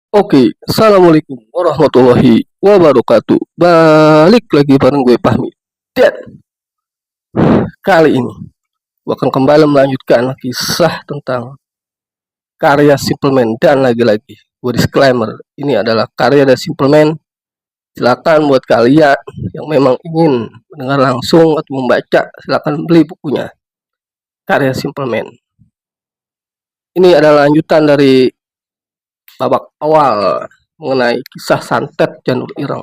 Oke, assalamualaikum warahmatullahi wabarakatuh. Balik lagi bareng gue Fahmi. Dan kali ini gue akan kembali melanjutkan kisah tentang karya Simpleman. Dan lagi-lagi gue disclaimer, ini adalah karya dari Simpleman. Silakan buat kalian yang memang ingin mendengar langsung atau membaca, silakan beli bukunya. Karya Simpleman. Ini adalah lanjutan dari babak awal mengenai kisah santet Janur Ireng.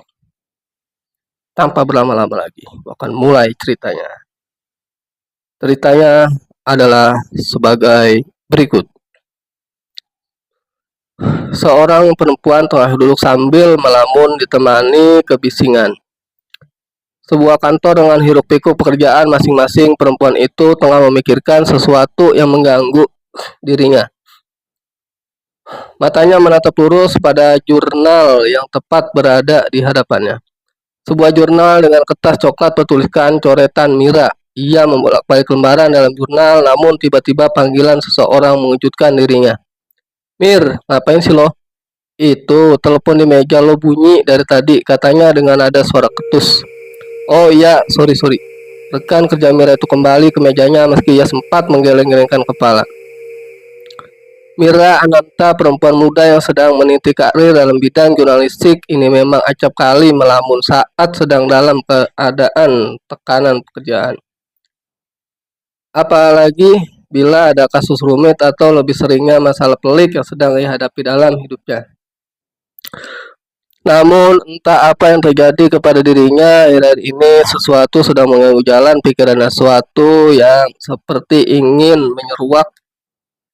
Tanpa berlama-lama lagi, akan mulai ceritanya. Ceritanya adalah sebagai berikut. Seorang perempuan tengah duduk sambil melamun ditemani kebisingan. Sebuah kantor dengan hiruk-pikuk pekerjaan masing-masing perempuan itu tengah memikirkan sesuatu yang mengganggu dirinya. Matanya menatap lurus pada jurnal yang tepat berada di hadapannya. Sebuah jurnal dengan kertas coklat bertuliskan coretan Mira. Ia membolak-balik lembaran dalam jurnal, namun tiba-tiba panggilan seseorang mengejutkan dirinya. Mir, ngapain sih lo? Itu, telepon di meja lo bunyi dari tadi, katanya dengan ada suara ketus. Oh iya, sorry. Rekan kerja Mira itu kembali ke mejanya meski ia sempat menggeleng-gelengkan kepala. Mira Ananta, perempuan muda yang sedang meniti karir dalam bidang jurnalistik, ini memang acap kali melamun saat sedang dalam keadaan tekanan pekerjaan. Apalagi bila ada kasus rumit atau lebih seringnya masalah pelik yang sedang ia hadapi dalam hidupnya. Namun entah apa yang terjadi kepada dirinya, akhir-akhir ini sesuatu sedang mengganggu jalan pikirannya, sesuatu yang seperti ingin menyeruak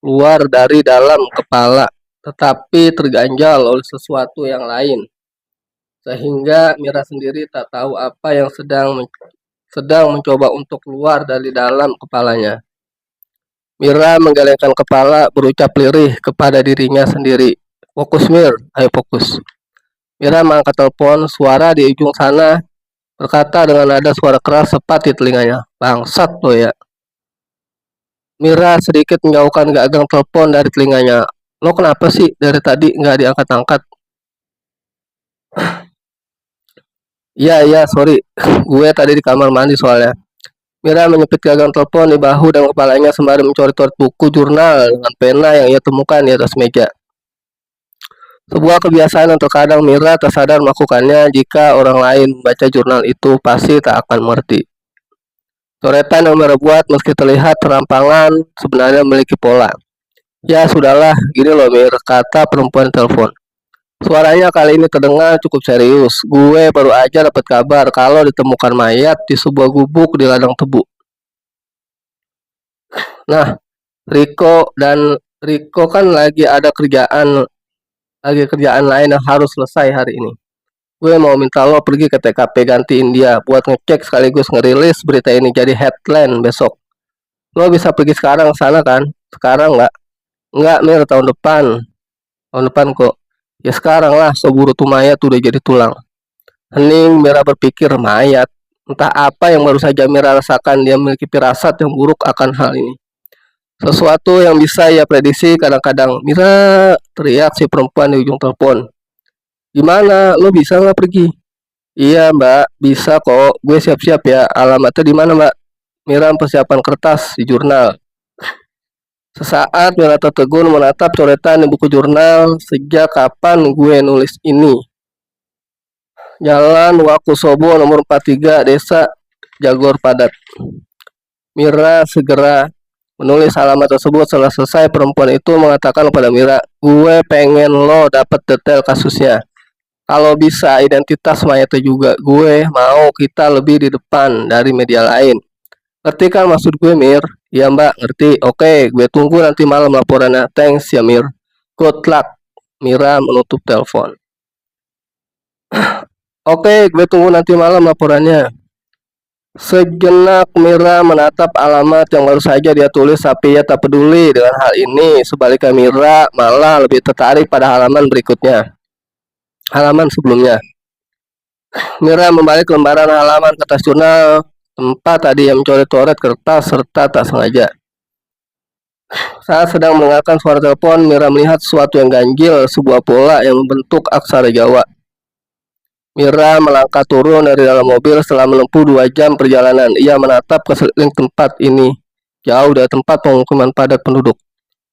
keluar dari dalam kepala, tetapi terganjal oleh sesuatu yang lain. Sehingga Mira sendiri tak tahu apa yang sedang mencoba untuk keluar dari dalam kepalanya. Mira menggelengkan kepala, berucap lirih kepada dirinya sendiri. Fokus Mir, ayo fokus. Mira mengangkat telepon, suara di ujung sana berkata dengan nada suara keras tepat di telinganya. Bangsat lo ya. Mira sedikit menjauhkan gagang telepon dari telinganya. Lo kenapa sih dari tadi nggak diangkat-angkat? Iya, sorry. Gue tadi di kamar mandi soalnya. Mira menyepit gagang telepon di bahu dan kepalanya sembari mencoret-coret buku jurnal dengan pena yang ia temukan di atas meja. Sebuah kebiasaan yang terkadang Mira tersadar melakukannya jika orang lain membaca jurnal itu pasti tak akan mengerti. Coretan yang Mira buat meski terlihat terampangan sebenarnya memiliki pola. Ya sudahlah, gini loh Mir, kata perempuan telepon. Suaranya kali ini terdengar cukup serius. Gue baru aja dapat kabar kalau ditemukan mayat di sebuah gubuk di ladang tebu. Nah, Riko kan lagi kerjaan lain yang harus selesai hari ini. Gue mau minta lo pergi ke TKP gantiin dia buat ngecek sekaligus ngerilis berita ini jadi headline besok. Lo bisa pergi sekarang sana kan? Sekarang nggak? Nggak, Mir, tahun depan. Tahun depan kok. Ya sekarang lah, seburu tuh mayat udah jadi tulang. Hening Mira berpikir mayat. Entah apa yang baru saja Mira rasakan, dia memiliki firasat yang buruk akan hal ini. Sesuatu yang bisa ia prediksi kadang-kadang. Mira, teriak si perempuan di ujung telepon. Gimana? Lo bisa nggak pergi? Iya mbak, bisa kok. Gue siap-siap ya. Alamatnya di mana mbak? Mira persiapan kertas di jurnal. Sesaat Mira tertegun menatap coretan di buku jurnal. Sejak kapan gue nulis ini? Jalan Wakusobo nomor 43 Desa Jagor Padat. Mira segera menulis alamat tersebut. Setelah selesai perempuan itu mengatakan kepada Mira, gue pengen lo dapat detail kasusnya. Kalau bisa identitas mayatnya juga. Gue mau kita lebih di depan dari media lain. Ngerti kan maksud gue Mir? Ya mbak, ngerti. Oke, gue tunggu nanti malam laporannya. Thanks ya Mir. Good luck. Mira menutup telepon. Oke, gue tunggu nanti malam laporannya. Sejenak Mira menatap alamat yang baru saja dia tulis, tapi ia tak peduli dengan hal ini. Sebaliknya Mira malah lebih tertarik pada halaman berikutnya. Halaman sebelumnya. Mira membalik lembaran halaman kertas jurnal tempat tadi yang mencoret-coret kertas serta tak sengaja. Saat sedang mendengarkan suara telepon, Mira melihat sesuatu yang ganjil, sebuah bola yang membentuk aksara Jawa. Mira melangkah turun dari dalam mobil setelah menempuh 2 jam perjalanan. Ia menatap ke sekeliling tempat ini, jauh dari tempat pemukiman padat penduduk.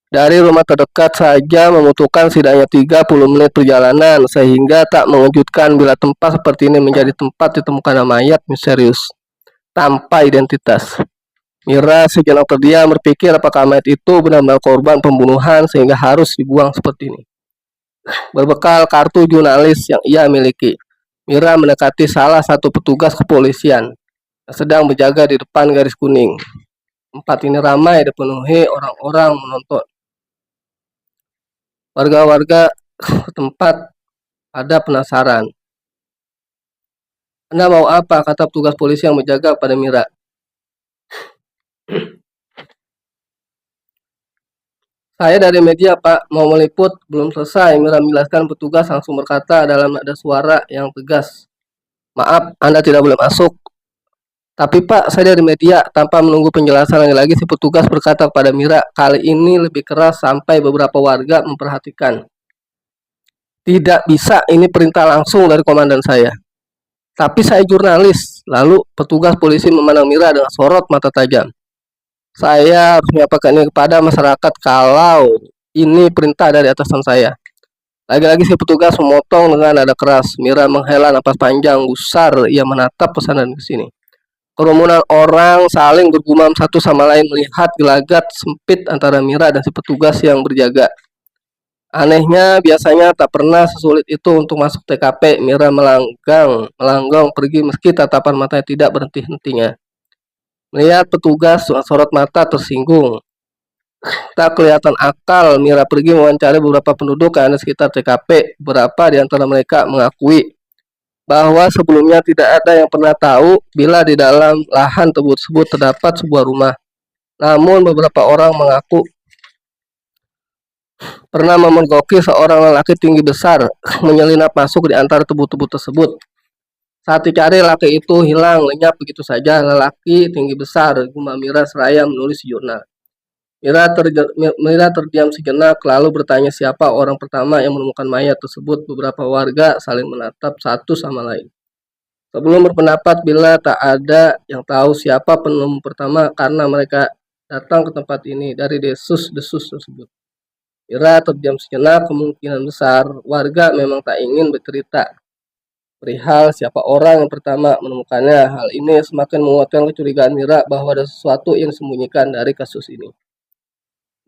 Dari rumah terdekat saja membutuhkan setidaknya 30 menit perjalanan, sehingga tak mengejutkan bila tempat seperti ini menjadi tempat ditemukannya mayat misterius tanpa identitas. Mira sejenak terdiam berpikir apakah mayat itu benar-benar korban pembunuhan sehingga harus dibuang seperti ini. Berbekal kartu jurnalis yang ia miliki, Mira mendekati salah satu petugas kepolisian yang sedang berjaga di depan garis kuning. Tempat ini ramai dipenuhi orang-orang menonton. Warga-warga setempat ada penasaran. "Anda mau apa?" kata petugas polisi yang menjaga pada Mira. "Saya dari media, Pak. Mau meliput." Belum selesai Mira menjelaskan, petugas langsung berkata dalam nada suara yang tegas, "Maaf, Anda tidak boleh masuk." "Tapi Pak, saya dari media." Tanpa menunggu penjelasan lagi, si petugas berkata kepada Mira, kali ini lebih keras sampai beberapa warga memperhatikan. "Tidak bisa, ini perintah langsung dari komandan saya." "Tapi saya jurnalis." Lalu petugas polisi memandang Mira dengan sorot mata tajam. "Saya harus menyampaikan ini kepada masyarakat kalau ini perintah dari atasan saya." Lagi-lagi si petugas memotong dengan nada keras. Mira menghela napas panjang, gusar ia menatap pesanan ke sini. Kerumunan orang saling bergumam satu sama lain melihat gelagat sempit antara Mira dan si petugas yang berjaga. Anehnya, biasanya tak pernah sesulit itu untuk masuk TKP. Mira melanggang pergi meski tatapan matanya tidak berhenti-hentinya. Melihat petugas dengan sorot mata tersinggung. Tak kelihatan akal, Mira pergi mewawancari beberapa penduduk yang ada sekitar TKP. Beberapa di antara mereka mengakui bahwa sebelumnya tidak ada yang pernah tahu bila di dalam lahan tersebut terdapat sebuah rumah. Namun beberapa orang mengaku pernah memergoki seorang lelaki tinggi besar menyelinap masuk di antara tebu-tebu tersebut. Saat dicari, lelaki itu hilang lenyap begitu saja. "Lelaki tinggi besar," gumam Mira seraya menulis jurnal. Mira terdiam sejenak, lalu bertanya siapa orang pertama yang menemukan mayat tersebut. Beberapa warga saling menatap satu sama lain. Sebelum berpendapat bila tak ada yang tahu siapa penemu pertama karena mereka datang ke tempat ini dari desus-desus tersebut. Mira terdiam sejenak, kemungkinan besar warga memang tak ingin bercerita perihal siapa orang yang pertama menemukannya. Hal ini semakin menguatkan kecurigaan Mira bahwa ada sesuatu yang disembunyikan dari kasus ini.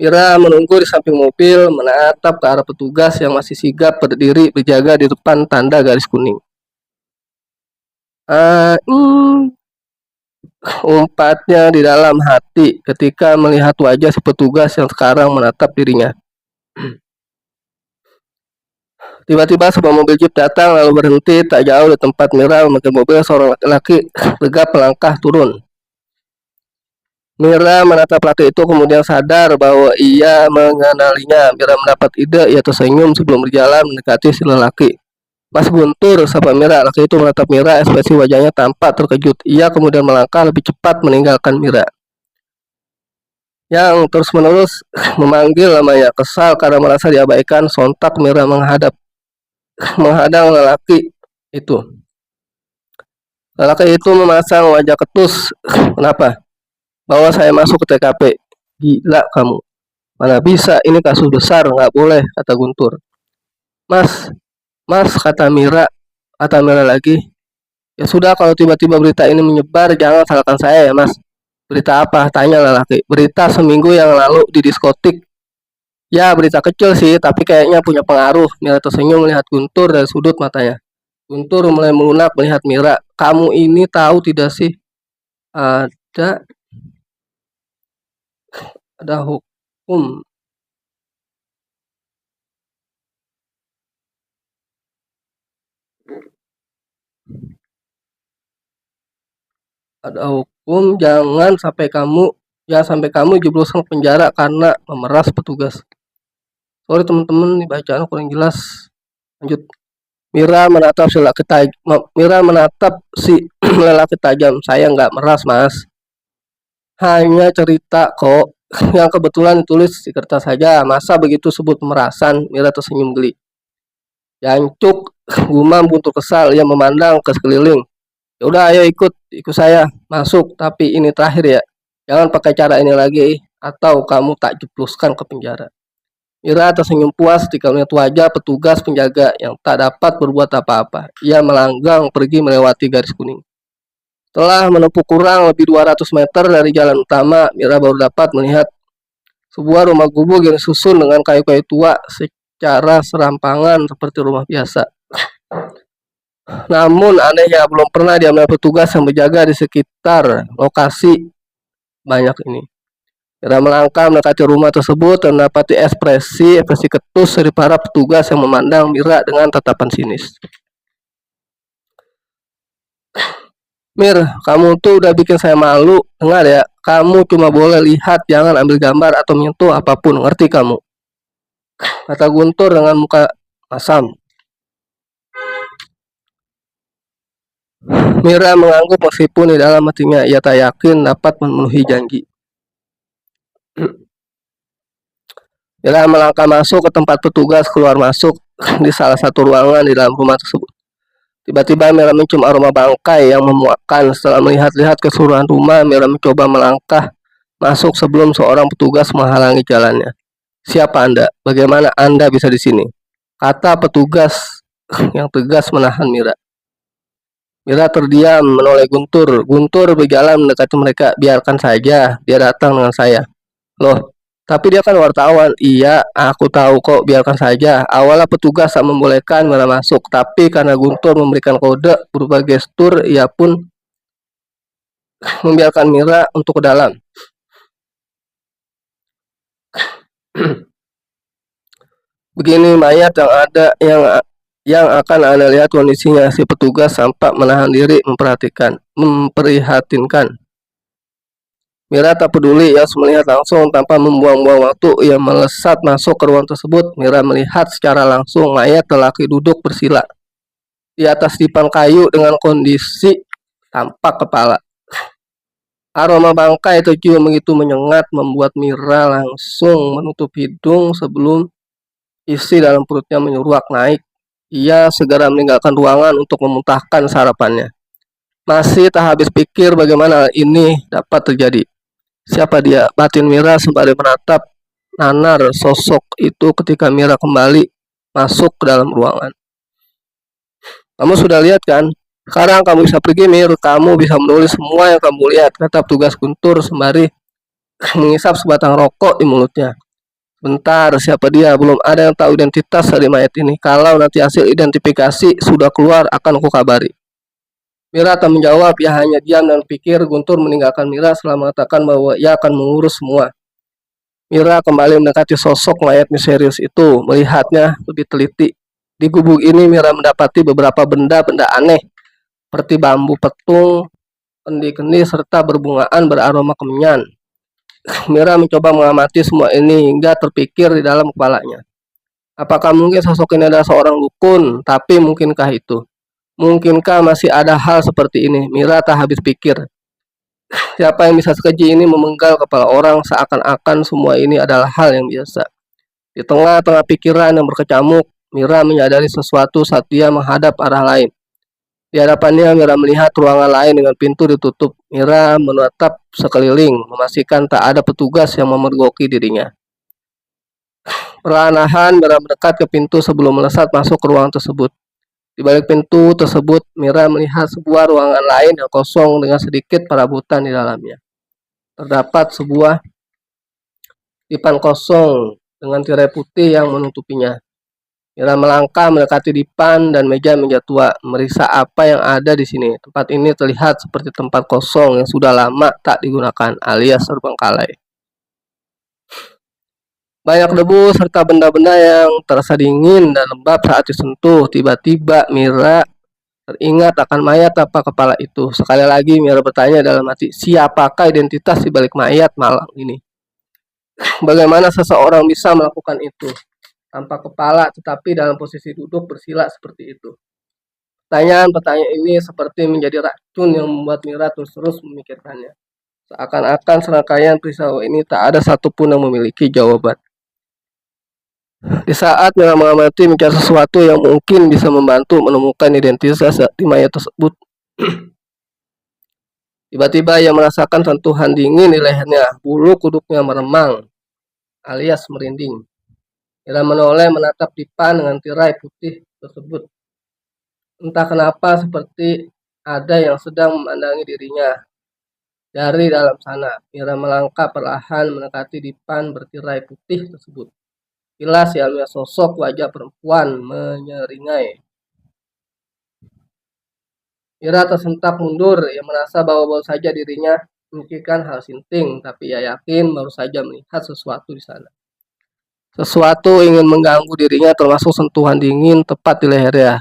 Mira menunggu di samping mobil, menatap ke arah petugas yang masih sigap berdiri berjaga di depan tanda garis kuning. Umpatnya di dalam hati ketika melihat wajah si petugas yang sekarang menatap dirinya. Tiba-tiba sebuah mobil jeep datang lalu berhenti tak jauh di tempat Mira memakai mobil. Seorang laki-laki tegap melangkah turun. Mira menatap laki itu kemudian sadar bahwa ia mengenalinya. Mira mendapat ide, ia tersenyum sebelum berjalan mendekati si lelaki. "Mas Guntur," sapa Mira. Laki itu menatap Mira, ekspresi wajahnya tampak terkejut. Ia kemudian melangkah lebih cepat meninggalkan Mira yang terus-menerus memanggil namanya. Kesal karena merasa diabaikan, sontak Mira menghadang lelaki itu. Lelaki itu memasang wajah ketus. "Kenapa?" "Bawa saya masuk ke TKP." "Gila kamu. Mana bisa, ini kasus besar, nggak boleh," kata Guntur. Mas, kata Mira lagi. "Ya sudah, kalau tiba-tiba berita ini menyebar, jangan salahkan saya ya, Mas." "Berita apa?" tanya lelaki. "Berita seminggu yang lalu di diskotik." "Ya, berita kecil sih, tapi kayaknya punya pengaruh." Mira tersenyum melihat Guntur dari sudut matanya. Guntur mulai melunak melihat Mira. "Kamu ini tahu tidak sih, ada hukum jangan sampai kamu jebloskan penjara karena memeras petugas." "Sorry teman-teman, ini bacaan kurang jelas." Lanjut. Mira menatap si lelaki tajam. "Saya nggak meras, Mas. Hanya cerita kok." yang kebetulan ditulis di kertas saja. Masa begitu sebut pemerasan? Mira tersenyum geli. Jancuk, gumam Guntur kesal. Ia memandang ke sekeliling. Ya udah, ayo ikut saya masuk. Tapi ini terakhir ya. Jangan pakai cara ini lagi, atau kamu tak jebluskan ke penjara. Mira tersenyum puas ketika melihat wajah petugas penjaga yang tak dapat berbuat apa-apa. Ia melanggang pergi melewati garis kuning. Setelah menempuh kurang lebih 200 meter dari jalan utama, Mira baru dapat melihat sebuah rumah gubuk yang disusun dengan kayu-kayu tua secara serampangan seperti rumah biasa. Namun anehnya belum pernah diambil petugas yang berjaga di sekitar lokasi banyak ini. Mira melangkah mendekati rumah tersebut dan mendapati ekspresi ketus dari para petugas yang memandang Mira dengan tatapan sinis. Mir, kamu tuh udah bikin saya malu. Dengar ya, kamu cuma boleh lihat, jangan ambil gambar atau menyentuh apapun. Ngerti kamu? Kata Guntur dengan muka masam. Mira mengangguk meskipun di dalam hatinya ia tak yakin dapat memenuhi janji. Mira melangkah masuk ke tempat petugas keluar masuk di salah satu ruangan di dalam rumah tersebut. Tiba-tiba Mira mencium aroma bangkai yang memuakkan. Setelah melihat-lihat keseluruhan rumah, Mira mencoba melangkah masuk sebelum seorang petugas menghalangi jalannya. Siapa Anda? Bagaimana Anda bisa di sini? Kata petugas yang tegas menahan Mira. Mira terdiam menoleh Guntur. Guntur berjalan mendekati mereka. Biarkan saja, dia datang dengan saya. Loh, tapi dia kan wartawan. Iya, aku tahu kok, biarkan saja. Awalnya petugas tak membolehkan Mira masuk, tapi karena Guntur memberikan kode berupa gestur, ia pun membiarkan Mira untuk ke dalam. Begini mayat yang akan Anda lihat kondisinya. Si petugas sampai menahan diri memprihatinkan. Mira tak peduli, ia melihat langsung tanpa membuang-buang waktu. Ia melesat masuk ke ruang tersebut. Mira melihat secara langsung mayat lelaki duduk bersila di atas dipan kayu dengan kondisi tampak kepala. Aroma bangkai tercium begitu menyengat membuat Mira langsung menutup hidung sebelum isi dalam perutnya menyuruak naik. Ia segera meninggalkan ruangan untuk memuntahkan sarapannya. Masih tak habis pikir bagaimana ini dapat terjadi. Siapa dia? Batin Mira sembari menatap nanar sosok itu ketika Mira kembali masuk ke dalam ruangan. Kamu sudah lihat kan? Sekarang kamu bisa pergi, Mir. Kamu bisa menulis semua yang kamu lihat, kata petugas Guntur sembari mengisap sebatang rokok di mulutnya. Bentar, siapa dia? Belum ada yang tahu identitas dari mayat ini. Kalau nanti hasil identifikasi sudah keluar, akan aku kabari. Mira tak menjawab, ia hanya diam dan pikir. Guntur meninggalkan Mira setelah mengatakan bahwa ia akan mengurus semua. Mira kembali mendekati sosok mayat misterius itu, melihatnya lebih teliti. Di gubuk ini Mira mendapati beberapa benda-benda aneh, seperti bambu petung, kendi-kendi, serta berbungaan beraroma kemenyan. Mira mencoba mengamati semua ini hingga terpikir di dalam kepalanya. Apakah mungkin sosok ini adalah seorang dukun? Tapi mungkinkah itu? Mungkinkah masih ada hal seperti ini? Mira tak habis pikir. Siapa yang bisa sekeji ini memenggal kepala orang seakan-akan semua ini adalah hal yang biasa. Di tengah-tengah pikiran yang berkecamuk, Mira menyadari sesuatu saat dia menghadap arah lain. Di hadapannya Mira melihat ruangan lain dengan pintu ditutup. Mira menatap sekeliling, memastikan tak ada petugas yang memergoki dirinya. Perlahan-lahan Mira mendekat ke pintu sebelum melesat masuk ke ruangan tersebut. Di balik pintu tersebut, Mira melihat sebuah ruangan lain yang kosong dengan sedikit perabotan di dalamnya. Terdapat sebuah dipan kosong dengan tirai putih yang menutupinya. Mira melangkah mendekati dipan dan meja tua, meriksa apa yang ada di sini. Tempat ini terlihat seperti tempat kosong yang sudah lama tak digunakan, alias terbengkalai. Banyak debu serta benda-benda yang terasa dingin dan lembab saat disentuh. Tiba-tiba Mira teringat akan mayat apa kepala itu. Sekali lagi Mira bertanya dalam hati, siapakah identitas di balik mayat malang ini? Bagaimana seseorang bisa melakukan itu tanpa kepala tetapi dalam posisi duduk bersila seperti itu? Pertanyaan-pertanyaan ini seperti menjadi racun yang membuat Mira terus memikirkannya. Seakan-akan serangkaian peristiwa ini tak ada satupun yang memiliki jawaban. Di saat Mira mengamati mencari sesuatu yang mungkin bisa membantu menemukan identitas di mayat tersebut, tiba-tiba ia merasakan sentuhan dingin di lehernya, bulu kuduknya meremang alias merinding. Mira menoleh menatap Dipan dengan tirai putih tersebut. Entah kenapa seperti ada yang sedang memandangi dirinya dari dalam sana. Mira melangkah perlahan mendekati Dipan bertirai putih tersebut. Kilas ia melihat sosok wajah perempuan menyeringai. Mira tersentak mundur. Ia merasa bahwa baru saja dirinya memikirkan hal sinting, tapi ia yakin baru saja melihat sesuatu di sana. Sesuatu ingin mengganggu dirinya, termasuk sentuhan dingin tepat di lehernya.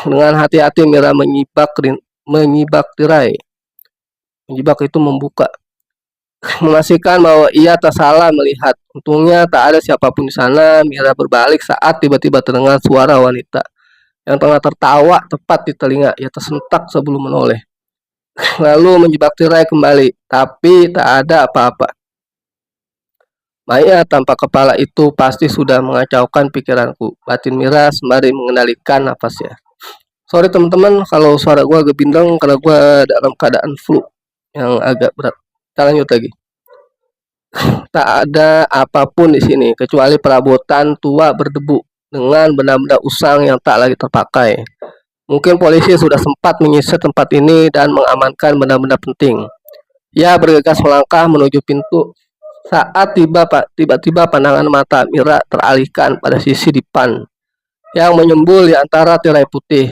Dengan hati-hati Mira menyibak tirai. Menyibak itu membuka. Memastikan bahwa ia tak salah melihat. Untungnya tak ada siapapun di sana. Mira berbalik saat tiba-tiba terdengar suara wanita yang tengah tertawa tepat di telinga. Ia tersentak sebelum menoleh. Lalu menjebak tirai kembali, tapi tak ada apa-apa. Maya tanpa kepala itu pasti sudah mengacaukan pikiranku. Batin Mira sembari mengendalikan nafasnya. Sorry teman-teman kalau suara gue agak bindeng karena gue dalam keadaan flu yang agak berat. Kita lanjut lagi. Tak ada apapun di sini kecuali perabotan tua berdebu dengan benda-benda usang yang tak lagi terpakai. Mungkin polisi sudah sempat menyisir tempat ini dan mengamankan benda-benda penting. Ia bergegas melangkah menuju pintu saat tiba-tiba pandangan mata Mira teralihkan pada sisi Dipan yang menyembul di antara tirai putih.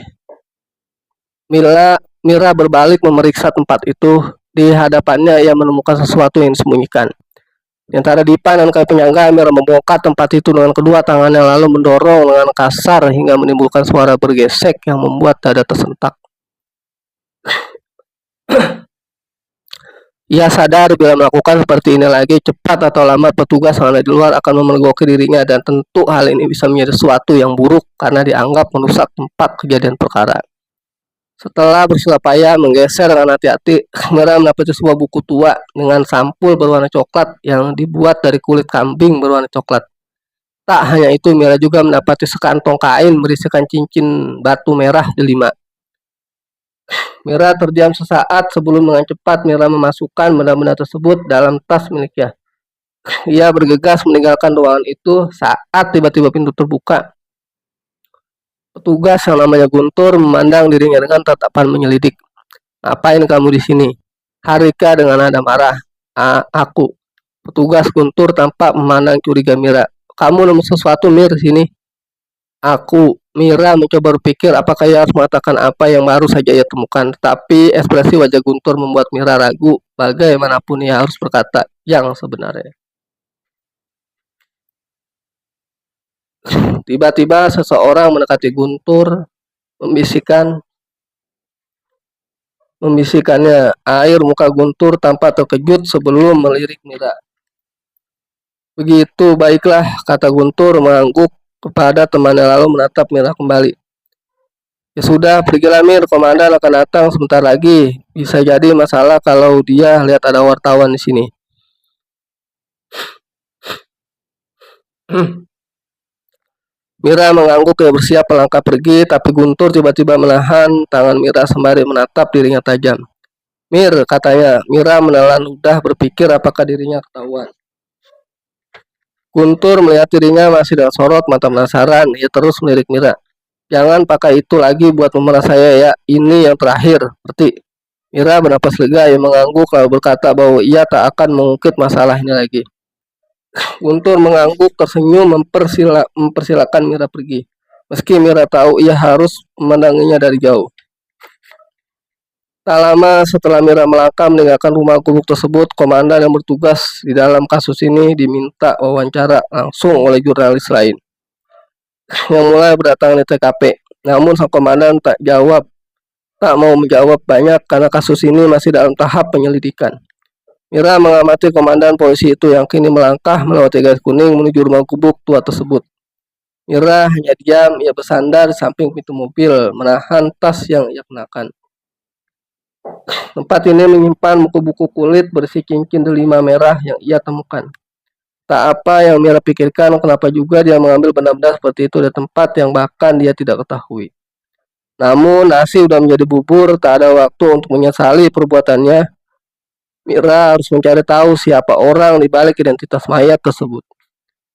Mira berbalik memeriksa tempat itu. Di hadapannya ia menemukan sesuatu yang disembunyikan. Di antara Dipan dan kayu penyangga, Mira membongkar tempat itu dengan kedua tangannya lalu mendorong dengan kasar hingga menimbulkan suara bergesek yang membuat dada tersentak. Ia sadar bila melakukan seperti ini lagi, cepat atau lambat petugas yang ada di luar akan memergoki dirinya dan tentu hal ini bisa menjadi sesuatu yang buruk karena dianggap merusak tempat kejadian perkara. Setelah bersusah payah menggeser dengan hati-hati, Mira mendapati sebuah buku tua dengan sampul berwarna coklat yang dibuat dari kulit kambing berwarna coklat. Tak hanya itu, Mira juga mendapati sekantong kain berisikan cincin batu merah delima. Mira terdiam sesaat sebelum dengan cepat Mira memasukkan benda-benda tersebut dalam tas miliknya. Ia bergegas meninggalkan ruangan itu saat tiba-tiba pintu terbuka. Petugas yang namanya Guntur memandang dirinya dengan tatapan menyelidik. "Ngapain kamu di sini?" Harika dengan nada marah. Aku." Petugas Guntur tampak memandang curiga Mira. "Kamu nemu sesuatu Mir di sini?" "Aku." Mira mencoba berpikir apakah ia harus mengatakan apa yang baru saja ia temukan, tetapi ekspresi wajah Guntur membuat Mira ragu. Bagaimanapun ia harus berkata yang sebenarnya. Tiba-tiba seseorang mendekati Guntur, membisikannya. Air muka Guntur tampak terkejut sebelum melirik Mira. "Begitu, baiklah," kata Guntur mengangguk kepada temannya lalu menatap Mira kembali. "Ya sudah, pergilah Mir, komandan akan datang sebentar lagi. Bisa jadi masalah kalau dia lihat ada wartawan di sini." Mira mengangguk ia bersiap melangkah pergi, tapi Guntur tiba-tiba menahan tangan Mira sembari menatap dirinya tajam. "Mir," katanya. Mira menelan ludah berpikir apakah dirinya ketahuan. Guntur melihat dirinya masih dengan sorot mata penasaran. Ia terus melirik Mira. "Jangan pakai itu lagi buat memerah saya ya, ini yang terakhir, ngerti?" Mira bernapas lega, ia mengangguk lalu berkata bahwa ia tak akan mengungkit masalah ini lagi. Guntur mengangguk tersenyum mempersilakan Mira pergi. Meski Mira tahu ia harus memandanginya dari jauh. Tak lama setelah Mira melangkah meninggalkan rumah gubuk tersebut, komandan yang bertugas di dalam kasus ini diminta wawancara langsung oleh jurnalis lain yang mulai berdatangan di TKP. Namun sang komandan tak mau menjawab banyak karena kasus ini masih dalam tahap penyelidikan. Mira mengamati komandan polisi itu yang kini melangkah melewati garis kuning menuju rumah gubuk tua tersebut. Mira hanya diam, ia bersandar di samping pintu mobil, menahan tas yang ia kenakan. Tempat ini menyimpan buku-buku kulit berisi cincin delima merah yang ia temukan. Tak apa yang Mira pikirkan, kenapa juga dia mengambil benda-benda seperti itu dari tempat yang bahkan dia tidak ketahui. Namun nasi sudah menjadi bubur, tak ada waktu untuk menyesali perbuatannya. Mira harus mencari tahu siapa orang di balik identitas mayat tersebut.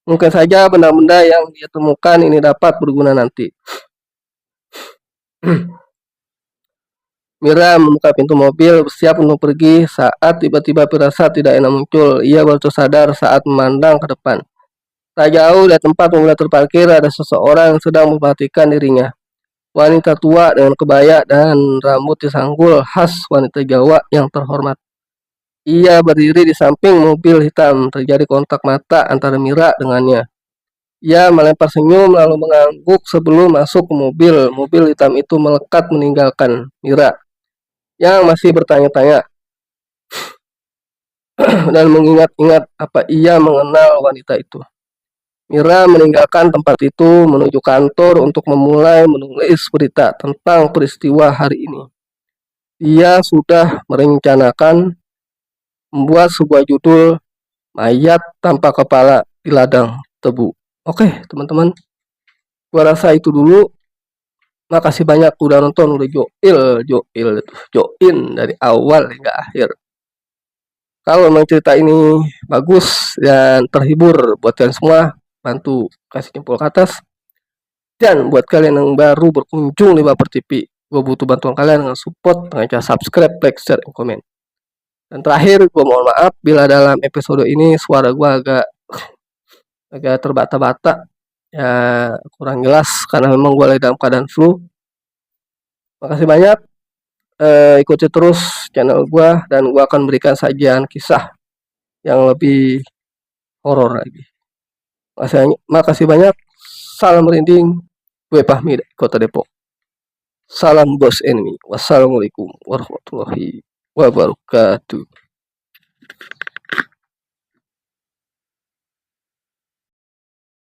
Mungkin saja benda-benda yang dia temukan ini dapat berguna nanti. Mira membuka pintu mobil, bersiap untuk pergi saat tiba-tiba firasat tidak enak muncul. Ia baru sadar saat memandang ke depan. Tak jauh dari tempat mobil terparkir ada seseorang yang sedang memperhatikan dirinya. Wanita tua dengan kebaya dan rambut disanggul khas wanita Jawa yang terhormat. Ia berdiri di samping mobil hitam. Terjadi kontak mata antara Mira dengannya. Ia melempar senyum lalu mengangguk sebelum masuk ke mobil. Mobil hitam itu melekat meninggalkan Mira yang masih bertanya-tanya dan mengingat-ingat apa ia mengenal wanita itu. Mira meninggalkan tempat itu menuju kantor untuk memulai menulis berita tentang peristiwa hari ini. Dia sudah merencanakan membuat sebuah judul mayat tanpa kepala di ladang tebu. Oke, teman-teman. Gua rasa itu dulu. Makasih banyak udah nonton, udah join dari awal hingga akhir. Kalau memang cerita ini bagus dan terhibur buat kalian semua, bantu kasih jempol ke atas. Dan buat kalian yang baru berkunjung di Baper TV, gue butuh bantuan kalian dengan support dengan cara subscribe, like, share, dan komen. Dan terakhir, gue mohon maaf bila dalam episode ini suara gue agak terbata-bata, ya kurang jelas karena memang gue lagi dalam keadaan flu. Makasih banyak, ikuti terus channel gue dan gue akan berikan sajian kisah yang lebih horor lagi. Makasih banyak. Salam merinding. Gue Fahmi dari Kota Depok. Salam bos enemy. Wassalamualaikum warahmatullahi wabarakatuh.